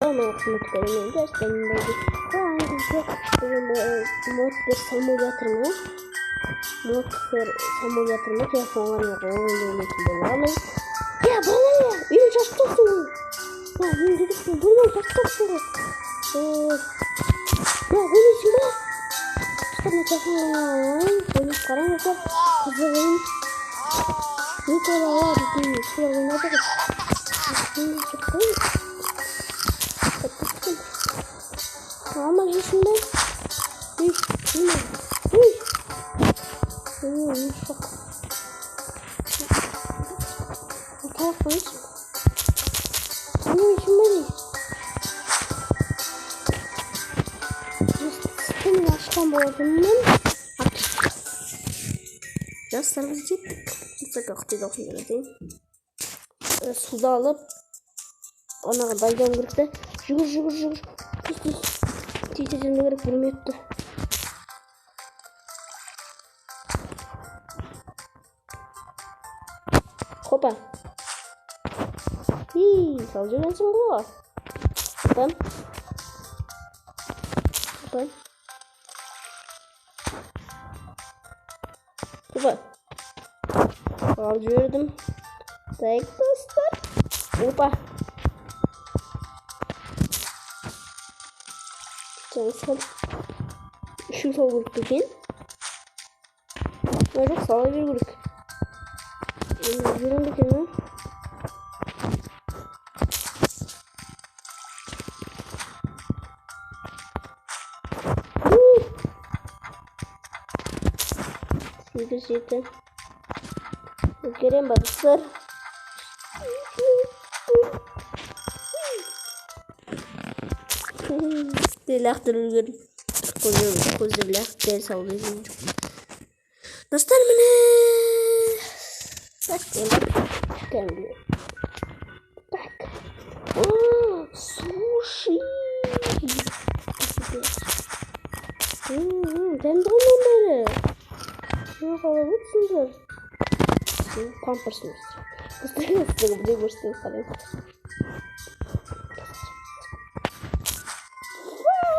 Ama kısmetlerini gerçekten böyle mod bir simülatörmüş. Mod bir simülatörmüş ya falan yok. Oyun ama ya bana ya beni çaktısın. Ya beni dedik bunu çaktısın. Ya beni şimdi işte ne çakıyorsun? Beni karanlıkta kızılın. Ne kadar var değil. Şuraya oynadık. Şimdi çıktı. Ama şimdi çok korkunç. Ama şimdi sistemi açtan boğazından Yaslarımızı ciddik. Sıkıntı yok değil. Suda alıp ona kadar yangırıkta jıgır. Titizimde garip vurmuyordu. Hoppa. Salcı langsung gua. Kapan. Hoppa. Salcı verdim. Baik dostlar. Hoppa. Çalışalım. Şu sol grup için. Böyle sağ bir grup. Yürüyorum bir kenara. Yürü. Göreyim bakışlar. Dilah dulu Kozulah dari sawit. Dostlar mana? Bak. Oh, sushi. Ben de onları. Ne kadar mutludur. Pampersınız. Kıstırıyorsunuz. Bir bursum falan.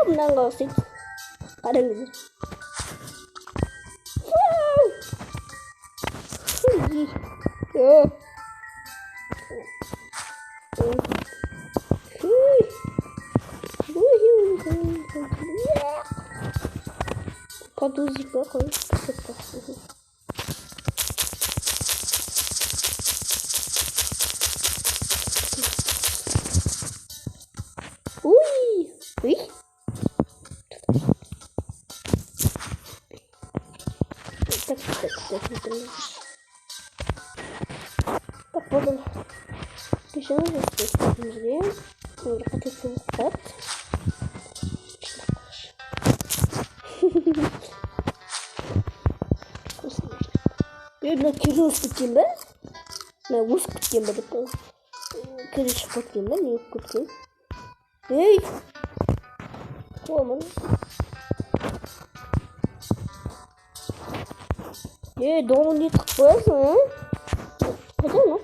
Bundan gosip. Kadang gitu. Подузик какой. Ui. Так, вот он. Еще нужно спустить музей. Он хотел спать. Я кирилл спутим, да? На вуз кутим, да? Кирилл спутим, да? Не кутим. Эй! Коман. Дома не такое, а? Хотя, ну.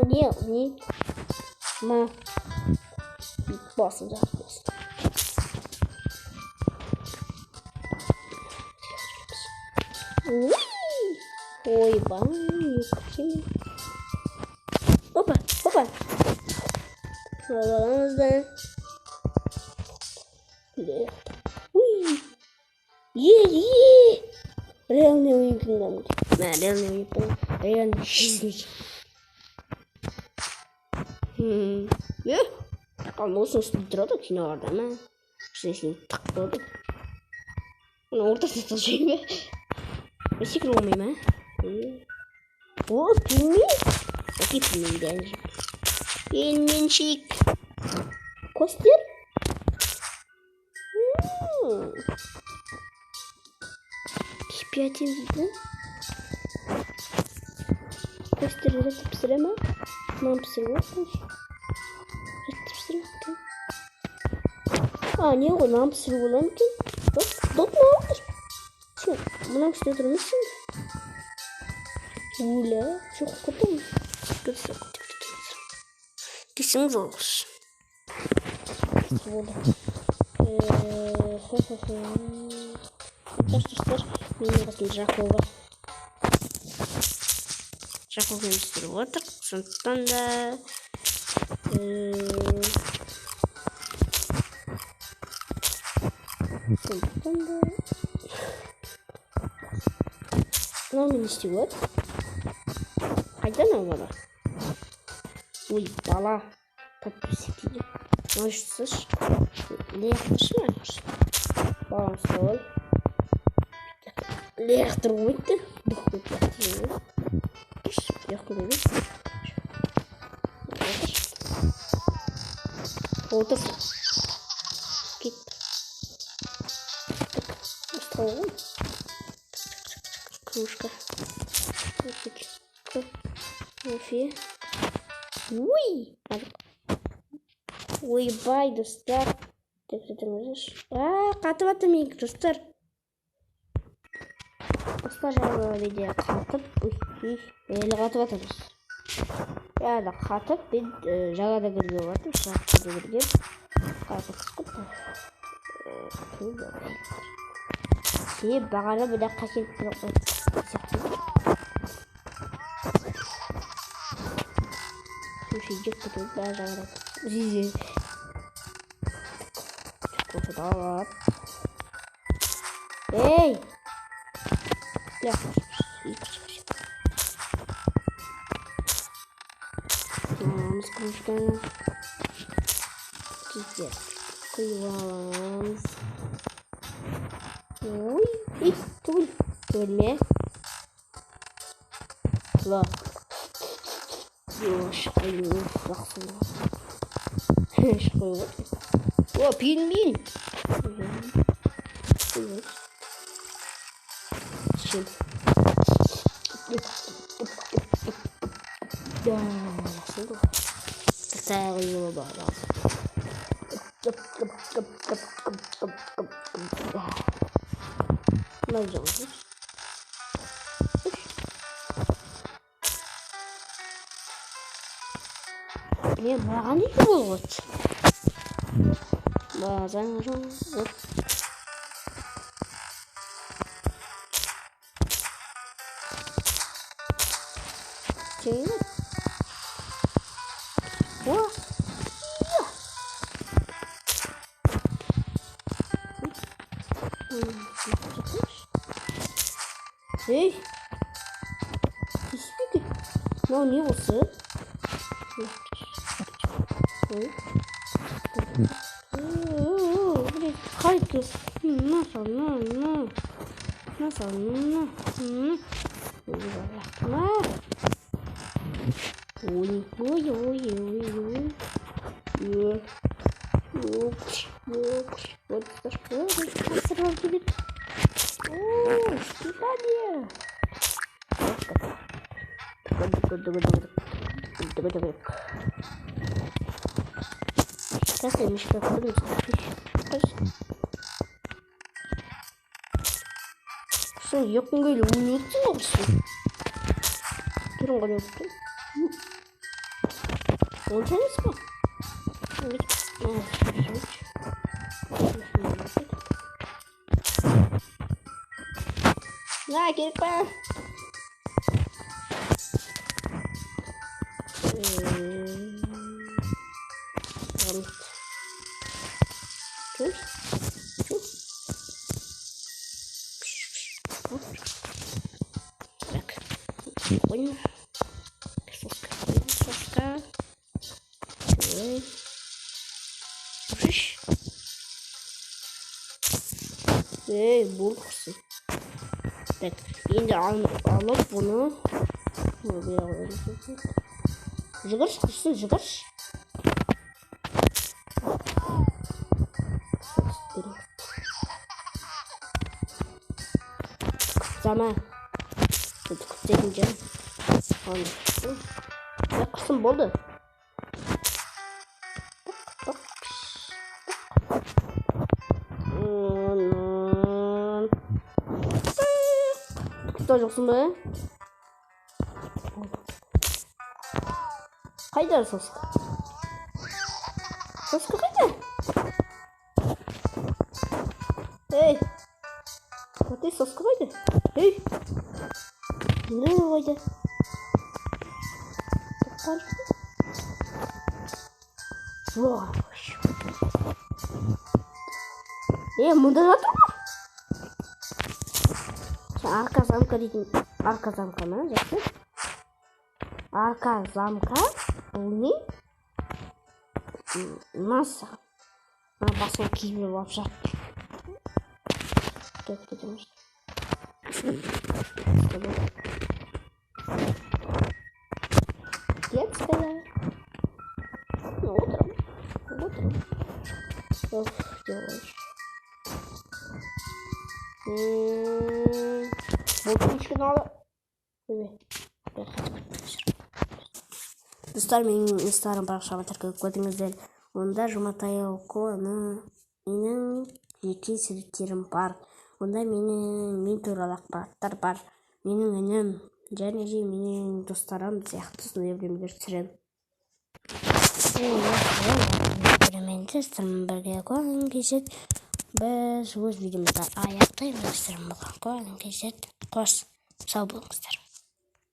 Не. На. Басом, да. Ой, баню. Опа. Vamos lá. Ui. Реальный уикенд. Да, реальный уикенд. Реальный жизнь. Kalmasın sırada ki ne orada ama sesini takladı. Onu orada tutacağım be. Eski olmayayım ha. O kimi? Eski kimi gelecek. Yenmenşik. Kostür. Пятин видно. Костер пісірема. Нам пісіріп. Не ғой, нам пісіріп оламын екен. Доп не алыр? Мұның үстіне тұрмышсың? Уля, жоқ құрдым. Dişimiz olmuş. Burada. Dostlar, benim bakın Jakova. Jakov'un üstüne vardır. Sonuçtan da Normal istiyor. Haydan olmalı. Uy bala. Papisitli. Noşsuz. Ne yapmışlar? Balans ol. Lehtır uydu. Bıktık yaptı. Yakın Otur. Git. Tamam. Кружка. Кофе. Уй! Ой, бай, достар. Ты кто-то можешь? Қатып атым ең, достар. Достар жаңағы видео қатып. Әлі қатып атамыз. Яғда қатып, мен жаңада кірген батым. Шақырды кірген. Қатып қысқып. Себеп бағана бұда қакеліп тұрып қойды. Жек кетеді бәрі жаңағыдай зизе кофе алып ей аламыз кружканы киздер құйып аламыз ой түгіл түгілме ла Шықайын лақсың Шықайын О, пингвин Шел Да, лақсың ғой Тақтағы елі бар Мынау жаңыз маған не болады? Базан жоқ. Сен? О! Ей! Теспейді? Мынау не осы? Haydi. Nasıl? Сейчас я мешка куплю. Что, я говорю, улетелся. Кирон говорил, что? Он что не спал? На, кирпа. Так, прикольно. Соска. Эй, бургерсы. Так, енді алып бұны. Жүгірші, күшті жүгірші. Зама. Күттетін жан. Қысым болды. Күтті жоқсын ба? Қайдар соска? Соска қайда? Ей! Қотай, соска қайда? Ей! Не қайда? Мұнда жатыр ма? Арка замка дейтін. Арка замка ма? Жақсы. Арка замка. Ол не? Маса. Басын киімі болып жатыр. Көп кетеміз. Детская. Ну, утром. Что делаешь? Бутылочка надо. Достар, менің инстаграм парақшама тіркеліп көрдіңіздер. Онда Жұматай Алконы менің жеке суреттерім бар. Онда мен туралы ақпараттар бар. Менің інім және де менің достарым сияқты өлеңдер түсіремін. Достармен бірге қойын кешет. Біз өз видеомызды аяқтаймыз. Қойын кешет. Қош, сау болыңыздар.